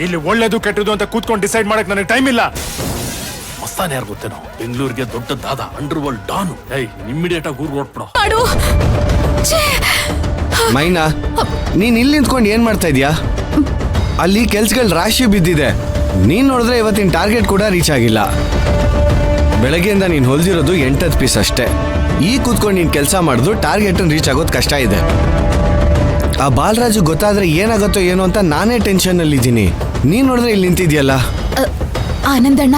ಇಲ್ಲಿ ಒಳ್ಳೇದು ಕೆಟ್ಟದು ಅಂತ ಕೂತ್ಕೊಂಡು ಡಿಸೈಡ್ ಮಾಡಕ್ ನನಗೆ ಟೈಮ್ ಇಲ್ಲ. ಮಸ್ತಾನೆ ಯಾರು ಗೊತ್ತೇನೋ, ಬೆಂಗಳೂರಿಗೆ ದೊಡ್ಡ ದಾದ, ಅಂಡರ್ ವರ್ಲ್ಡ್ ಡಾನು. ಇಮ್ಮಿಡಿಯೇಟ್ ಆಗಿ ಊರ್ ಹೊರಟ್ಬಿಡೋ. ಮೈನಾ, ನೀನ್ ಇಲ್ಲಿ ನಿಂತ್ಕೊಂಡು ಏನ್ ಮಾಡ್ತಾ ಇದೀಯಾ? ಅಲ್ಲಿ ಕೆಲ್ಸಗಳು ರಾಶಿ ಬಿದ್ದಿದೆ. ನೀನ್ ನೋಡಿದ್ರೆ ಇವತ್ತಿನ ಟಾರ್ಗೆಟ್ ಕೂಡ ರೀಚ್ ಆಗಿಲ್ಲ. ಬೆಳಗ್ಗೆಯಿಂದ ನೀನ್ ಹೊಲ್ದಿರೋದು 8 ಪೀಸ್ ಅಷ್ಟೇ. ಈ ಕೂತ್ಕೊಂಡು ನೀನ್ ಕೆಲಸ ಮಾಡಿದ್ರು ಟಾರ್ಗೆಟ್ ರೀಚ್ ಆಗೋದು ಕಷ್ಟ ಇದೆ. ಆ ಬಾಲರಾಜು ಗೊತ್ತಾದ್ರೆ ಏನಾಗತ್ತೋ ಏನೋ ಅಂತ ನಾನೇ ಟೆನ್ಷನ್ ಅಲ್ಲಿ ಇದ್ದೀನಿ. ನೀನ್ ನೋಡಿದ್ರೆ ಇಲ್ಲಿ ನಿಂತಿದ್ಯಲ್ಲ. ಆನಂದಣ್ಣ,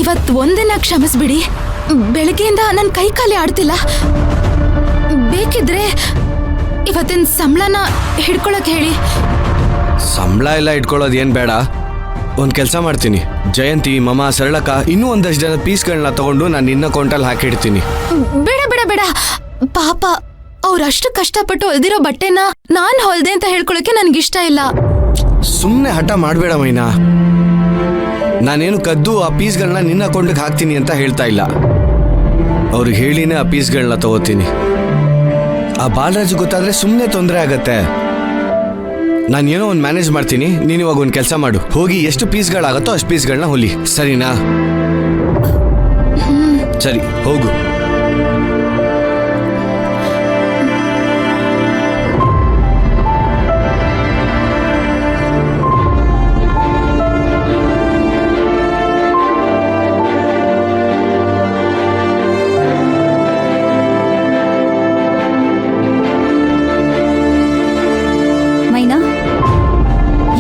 ಇವತ್ತು ಒಂದಿನ ಕ್ಷಮಿಸ್ಬಿಡಿ. ಬೆಳಗ್ಗೆಯಿಂದ ನನ್ನ ಕೈ ಕಾಲಿ ಆಡ್ತಿಲ್ಲ. ಬೇಕಿದ್ರೆ ಇವತ್ತಿನ ಸಂಬಳನ ಹಿಡ್ಕೊಳಕ್ ಹೇಳಿ. ಸಂಬಳ ಎಲ್ಲ ಇಟ್ಕೊಳ್ಳೋದು ಏನ್ ಬೇಡ. ಒಂದ್ ಕೆಲಸ ಮಾಡ್ತೀನಿ, ಜಯಂತಿ, ಮಮ, ಸರಳಕ್ಕ ಇನ್ನೂ ಒಂದಷ್ಟು ಜನ ಪೀಸ್ಗಳನ್ನ ತಗೊಂಡು ನಾನು ನಿನ್ನ ಅಕೌಂಟಲ್ಲಿ ಹಾಕಿಡ್ತೀನಿ. ಬೇಡ ಬೇಡ ಬೇಡ, ಪಾಪ ಅವ್ರಷ್ಟು ಕಷ್ಟಪಟ್ಟು ಹೊಲ್ದಿರೋ ಬಟ್ಟೆನ ನಾನ್ ಹೊಲ್ದೆ ಅಂತ ಹೇಳ್ಕೊಳಕ್ಕೆ ನನ್ಗಿಷ್ಟ ಇಲ್ಲ. ಸುಮ್ಮನೆ ಹಠ ಮಾಡಬೇಡ ಮೈನಾ. ನಾನೇನು ಕದ್ದು ಆ ಪೀಸ್ಗಳನ್ನ ನಿನ್ನ ಅಕೌಂಟಿಗೆ ಹಾಕ್ತೀನಿ ಅಂತ ಹೇಳ್ತಾ ಇಲ್ಲ. ಅವ್ರಿಗೆ ಹೇಳಿನೇ ಆ ಪೀಸ್ಗಳನ್ನ ತಗೋತೀನಿ. ಆ ಬಾಲರಾಜು ಗೊತ್ತಾದ್ರೆ ಸುಮ್ಮನೆ ತೊಂದರೆ ಆಗತ್ತೆ. ನಾನೇನೋ ಒಂದು ಮ್ಯಾನೇಜ್ ಮಾಡ್ತೀನಿ. ನೀನು ಇವಾಗ ಒಂದು ಕೆಲಸ ಮಾಡು, ಹೋಗಿ ಎಷ್ಟು ಪೀಸ್ಗಳಾಗತ್ತೋ ಅಷ್ಟು ಪೀಸ್ಗಳನ್ನ ಹೊಲಿ, ಸರಿನಾ? ಸರಿ, ಹೋಗು.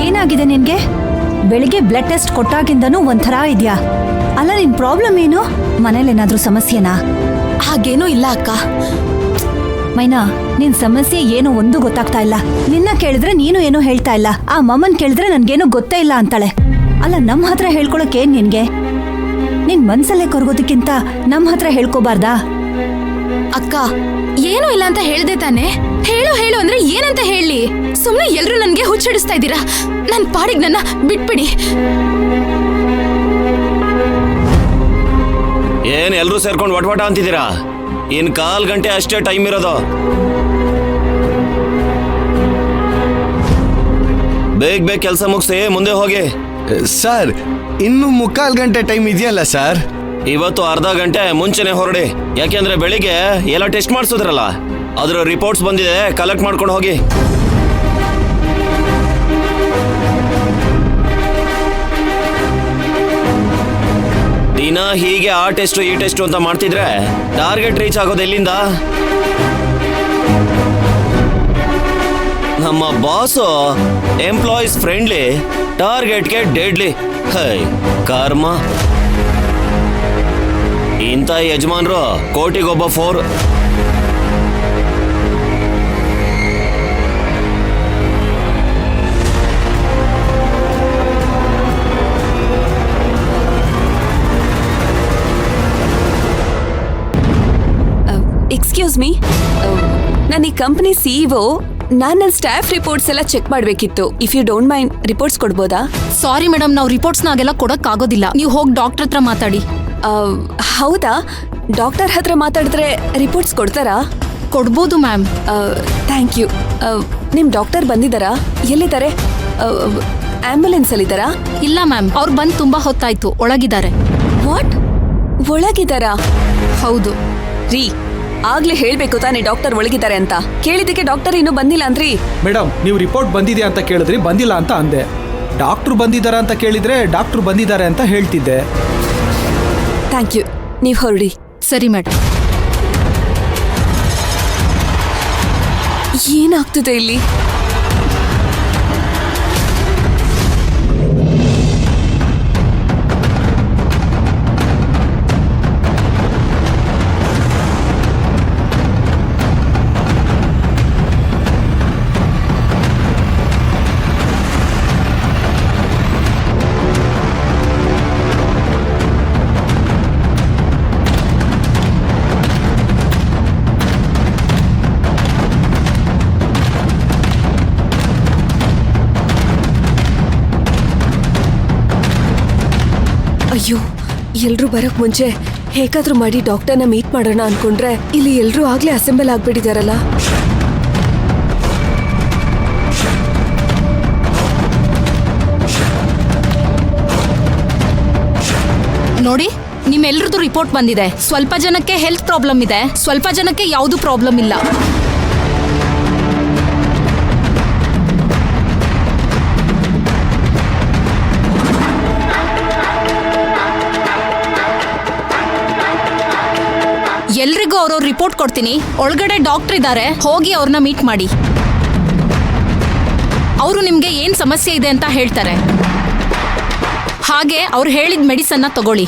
ಏನಾಗಿದೆ ನಿನ್ಗೆ? ಬೆಳಿಗ್ಗೆ ಬ್ಲಡ್ ಟೆಸ್ಟ್ ಕೊಟ್ಟಾಗಿಂದನೂ ಒಂಥರ ಇದೆಯಾ? ಅಲ್ಲ, ನಿನ್ ಪ್ರಾಬ್ಲಮ್ ಏನು? ಮನೇಲಿ ಏನಾದ್ರೂ ಸಮಸ್ಯೆನಾ? ಹಾಗೇನೂ ಇಲ್ಲ ಅಕ್ಕ. ಮೈನಾ, ನಿನ್ ಸಮಸ್ಯೆ ಏನು ಒಂದು ಗೊತ್ತಾಗ್ತಾ ಇಲ್ಲ. ನಿನ್ನ ಕೇಳಿದ್ರೆ ನೀನು ಏನೋ ಹೇಳ್ತಾ ಇಲ್ಲ. ಆ ಮಮ್ಮನ್ ಕೇಳಿದ್ರೆ ನನ್ಗೇನು ಗೊತ್ತೇ ಇಲ್ಲ ಅಂತಾಳೆ. ಅಲ್ಲ, ನಮ್ ಹತ್ರ ಹೇಳ್ಕೊಳಕ್ಕೆ ನಿನ್ಗೆ? ನಿನ್ ಮನ್ಸಲ್ಲೇ ಕೊರಗೋದಕ್ಕಿಂತ ನಮ್ ಹತ್ರ ಹೇಳ್ಕೋಬಾರ್ದಾ? ಅಕ್ಕ, ಏನೂ ಇಲ್ಲ ಅಂತ ಹೇಳ್ದೆ ತಾನೆ. ಹೇಳು ಹೇಳು ಅಂದ್ರೆ ಏನಂತ ಹೇಳಿ? ಸುಮ್ನೆ ಎಲ್ರು ನನ್ಗೆ ಹುಚ್ಚಿಡಿಸ್ತಾ ಇದ್ದೀರಾ. ನನ್ ಪಾಡಿಗೆ ನನ್ನ ಬಿಟ್ಬಿಡಿ. ಏನ್ ಎಲ್ರೂ ಸೇರ್ಕೊಂಡು ವಟವಟ ಅಂತಿದ್ದೀರಾ? ಇನ್ 1/4 ಗಂಟೆ ಅಷ್ಟೇ ಟೈಮ್ ಇರೋದು. ಬೇಗ ಬೇಗ ಕೆಲಸ ಮುಗಿಸಿ ಮುಂದೆ ಹೋಗಿ. ಸರ್, ಇನ್ನು 3/4 ಗಂಟೆ ಟೈಮ್ ಇದೆಯಲ್ಲ ಸರ್? ಇವತ್ತು ಅರ್ಧ ಗಂಟೆ ಮುಂಚೆನೆ ಹೊರಡಿ. ಯಾಕೆಂದ್ರೆ ಬೆಳಿಗ್ಗೆ ಎಲ್ಲ ಟೆಸ್ಟ್ ಮಾಡಿಸಿದ್ರಲ್ಲ, ಅದರ ರಿಪೋರ್ಟ್ಸ್ ಬಂದಿದೆ, ಕಲೆಕ್ಟ್ ಮಾಡ್ಕೊಂಡು ಹೋಗಿ. ದಿನ ಹೀಗೆ ಆ ಟೆಸ್ಟ್ ಈ ಟೆಸ್ಟ್ ಅಂತ ಮಾಡ್ತಿದ್ರೆ ಟಾರ್ಗೆಟ್ ರೀಚ್ ಆಗೋದು ಎಲ್ಲಿಂದ? ನಮ್ಮ ಬಾಸು ಎಂಪ್ಲಾಯೀಸ್ ಫ್ರೆಂಡ್ಲಿ, ಟಾರ್ಗೆಟ್ಗೆ ಡೆಡ್ಲಿ. ಹೈ ಕರ್ಮ. ಇಂಥ ಯಜಮಾನ್ರು ಕೋಟಿಗೊಬ್ಬ 4. ಎಕ್ಸ್ಕ್ಯೂಸ್ ಮೀ, ನಾನು ಈ ಕಂಪನಿ ಸಿಇಒ. ನಾನು ನನ್ನ ಸ್ಟಾಫ್ ರಿಪೋರ್ಟ್ಸ್ ಎಲ್ಲ ಚೆಕ್ ಮಾಡಬೇಕಿತ್ತು. If you don't mind reports ಕೊಡ್ಬೋದಾ? ಸಾರಿ ಮೇಡಮ್, ನಾವು ರಿಪೋರ್ಟ್ಸ್ನಾಗೆಲ್ಲ ಕೊಡಕ್ ಆಗೋದಿಲ್ಲ. ನೀವು ಹೋಗಿ ಡಾಕ್ಟರ್ ಹತ್ರ ಮಾತಾಡಿ. ಹೌದಾ? ಡಾಕ್ಟರ್ ಹತ್ರ ಮಾತಾಡಿದ್ರೆ ರಿಪೋರ್ಟ್ಸ್ ಕೊಡ್ತಾರಾ? ಕೊಡ್ಬೋದು ಮ್ಯಾಮ್. Thank you. ನಿಮ್ ಡಾಕ್ಟರ್ ಬಂದಿದ್ದಾರಾ? ಎಲ್ಲಿದ್ದಾರೆ? ಆಂಬ್ಯುಲೆನ್ಸ್ ಅಲ್ಲಿದ್ದಾರಾ? ಇಲ್ಲ ಮ್ಯಾಮ್, ಅವ್ರು ಬಂದು ತುಂಬಾ ಹೊತ್ತಾಯ್ತು. ಒಳಗಿದ್ದಾರೆ. ವಾಟ್? ಒಳಗಿದ್ದಾರಾ? ಹೌದು ರೀ, ಆಗ್ಲೇ ಹೇಳ್ಬೇಕು ತಾನೇ ಡಾಕ್ಟರ್ ಒಳಗಿದ್ದಾರೆ ಅಂತ. ಕೇಳಿದಕ್ಕೆ ಡಾಕ್ಟರ್ ಇನ್ನೂ ಬಂದಿಲ್ಲ ಅಂದ್ರಿ. ಮೇಡಮ್, ನೀವು ರಿಪೋರ್ಟ್ ಬಂದಿದೆ ಅಂತ ಕೇಳಿದ್ರಿ, ಬಂದಿಲ್ಲ ಅಂತ ಅಂದೆ. ಡಾಕ್ಟ್ರು ಬಂದಿದ್ದಾರೆ ಅಂತ ಕೇಳಿದ್ರೆ ಡಾಕ್ಟ್ರು ಬಂದಿದ್ದಾರೆ ಅಂತ ಹೇಳ್ತಿದ್ದೆ. Thank you. ನೀವು ಹೊರಡಿ. ಸರಿ ಮೇಡಮ್. ಏನಾಗ್ತದೆ ಇಲ್ಲಿ? ಅಯ್ಯೋ, ಎಲ್ರೂ ಬರೋಕ್ ಮುಂಚೆ ಹೇಗಾದ್ರೂ ಮಾಡಿ ಡಾಕ್ಟರ್ನ ಮೀಟ್ ಮಾಡೋಣ ಅನ್ಕೊಂಡ್ರೆ ಇಲ್ಲಿ ಎಲ್ರೂ ಆಗ್ಲೇ ಅಸೆಂಬಲ್ ಆಗ್ಬಿಟ್ಟಿದಾರಲ್ಲ. ನಿಮ್ಮೆಲ್ರದ್ದು ರಿಪೋರ್ಟ್ ಬಂದಿದೆ. ಸ್ವಲ್ಪ ಜನಕ್ಕೆ ಹೆಲ್ತ್ ಪ್ರಾಬ್ಲಮ್ ಇದೆ, ಸ್ವಲ್ಪ ಜನಕ್ಕೆ ಯಾವುದು ಪ್ರಾಬ್ಲಮ್ ಇಲ್ಲ. ಎಲ್ರಿಗೂ ಅವ್ರವ್ರ ರಿಪೋರ್ಟ್ ಕೊಡ್ತೀನಿ. ಒಳಗಡೆ ಡಾಕ್ಟರ್ ಇದ್ದಾರೆ, ಹೋಗಿ ಅವ್ರನ್ನ ಮೀಟ್ ಮಾಡಿ. ಅವರು ನಿಮ್ಗೆ ಏನ್ ಸಮಸ್ಯೆ ಇದೆ ಅಂತ ಹೇಳ್ತಾರೆ. ಹಾಗೆ ಅವ್ರು ಹೇಳಿದ ಮೆಡಿಸನ್ನ ತಗೊಳ್ಳಿ.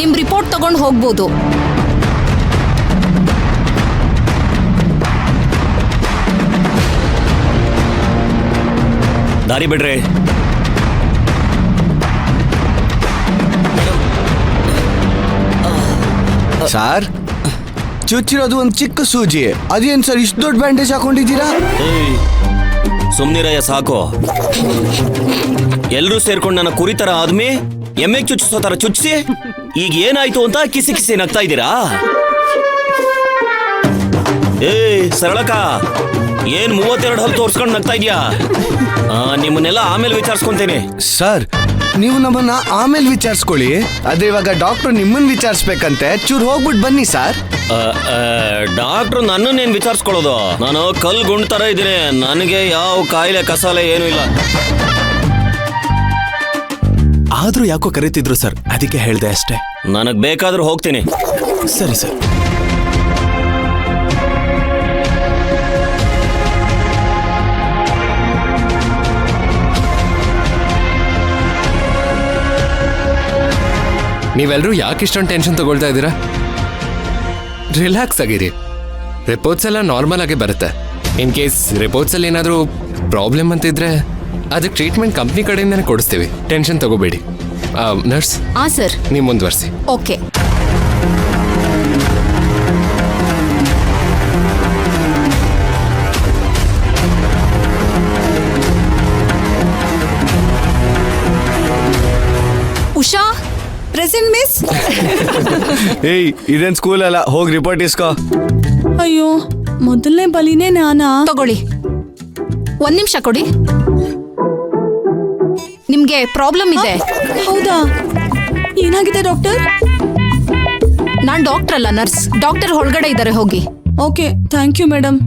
ನಿಮ್ ರಿಪೋರ್ಟ್ ತಗೊಂಡು ಹೋಗ್ಬೋದು. ದಾರಿ ಬಿಡ್ರಿ. ಸರ್, ಚುಚ್ಚಿರೋದು ಒಂದು ಚಿಕ್ಕ ಸೂಜಿ. ಅದೇನ್ ಸರ್ ಇಷ್ಟು ದೊಡ್ಡ ಬ್ಯಾಂಡೇಜ್ ಹಾಕೊಂಡಿದ್ದೀರಾ? ಸುಮ್ನಿರಯ್ಯ ಸಾಕು. ಎಲ್ರೂ ಸೇರ್ಕೊಂಡು ನನ್ನ ಕುರಿತರ ಆದ್ಮಿ ಎಮ್ಮೆಗ್ ಚುಚ್ಚಿಸೋ ತರ ಚುಚ್ಚಿಸಿ ಈಗ ಏನಾಯ್ತು ಅಂತ ಕಿಸಿ ಕಿಸಿ ನಗ್ತಾ ಇದ್ದೀರಾ? ಸರಳಕ, ಏನ್ 32 ಹಲ್ ತೋರ್ಸ್ಕೊಂಡು ನಗ್ತಾ ಇದೀಯಾ? ನಿಮ್ಮನ್ನೆಲ್ಲ ಆಮೇಲೆ ವಿಚಾರಿಸ್ಕೊಂತೇನೆ. ಸರ್, ನೀವು ನಮ್ಮನ್ನ ಆಮೇಲೆ ವಿಚಾರಿಸ್ಕೊಳ್ಳಿ. ಆದ್ರೆ ಇವಾಗ ಡಾಕ್ಟರ್ ನಿಮ್ಮನ್ನ ವಿಚಾರಿಸ್ಬೇಕಂತೆ. ಚೂರು ಹೋಗ್ಬಿಟ್ಟು ಬನ್ನಿ ಸರ್. ಡಾಕ್ಟ್ರು ನನ್ನನ್ನೇನು ವಿಚಾರಿಸ್ಕೊಳ್ಳೋದು? ನಾನು ಕಲ್ ಗುಂಡ್ ತರ ಇದ್ದೀನಿ. ನನಗೆ ಯಾವ ಕಾಯಿಲೆ ಕಸಾಲೆ ಏನೂ ಇಲ್ಲ. ಆದ್ರೂ ಯಾಕೋ ಕರೀತಿದ್ರು ಸರ್, ಅದಕ್ಕೆ ಹೇಳ್ದೆ ಅಷ್ಟೇ. ನನಗ್ ಬೇಕಾದ್ರೂ ಹೋಗ್ತೀನಿ. ಸರಿ ಸರ್. ನೀವೆಲ್ಲರೂ ಯಾಕೆ ಇಷ್ಟೊಂದು ಟೆನ್ಷನ್ ತಗೊಳ್ತಾ ಇದ್ದೀರಾ? ರಿಲ್ಯಾಕ್ಸ್ ಆಗಿರಿ. ರಿಪೋರ್ಟ್ಸ್ ಎಲ್ಲ ನಾರ್ಮಲ್ ಆಗಿ ಬರುತ್ತೆ. ಇನ್ ಕೇಸ್ ರಿಪೋರ್ಟ್ಸ್ ಅಲ್ಲಿ ಏನಾದರೂ ಪ್ರಾಬ್ಲಮ್ ಅಂತಿದ್ರೆ ಅದಕ್ಕೆ ಟ್ರೀಟ್ಮೆಂಟ್ ಕಂಪ್ನಿ ಕಡೆಯಿಂದನೇ ಕೊಡಿಸ್ತೀವಿ. ಟೆನ್ಷನ್ ತಗೋಬೇಡಿ. ನರ್ಸ್, ಸರ್, ನೀವು ಮುಂದುವರಿಸಿ. ಓಕೆ. Usha, present miss. ಏಯ್, ಇದೇನ್ ಸ್ಕೂಲ್ ಅಲ್ಲ, ಹೋಗಿ ರಿಪೋರ್ಟ್ ಇಸ್ಕೋ. ಅಯ್ಯೋ, ಮೊದಲನೇ ಬಲಿನೇ ನಾನಾ? ತಗೊಳ್ಳಿ. 1 ನಿಮಿಷ ಕೊಡಿ. ನಿಮ್ಗೆ ಪ್ರಾಬ್ಲಮ್ ಇದೆ. ಹೌದಾ? ಏನಾಗಿದೆ ಡಾಕ್ಟರ್? ನಾನ್ ಡಾಕ್ಟರ್ ಅಲ್ಲ, ನರ್ಸ್. ಡಾಕ್ಟರ್ ಒಳಗಡೆ ಇದ್ದಾರೆ, ಹೋಗಿ. Okay, thank you madam.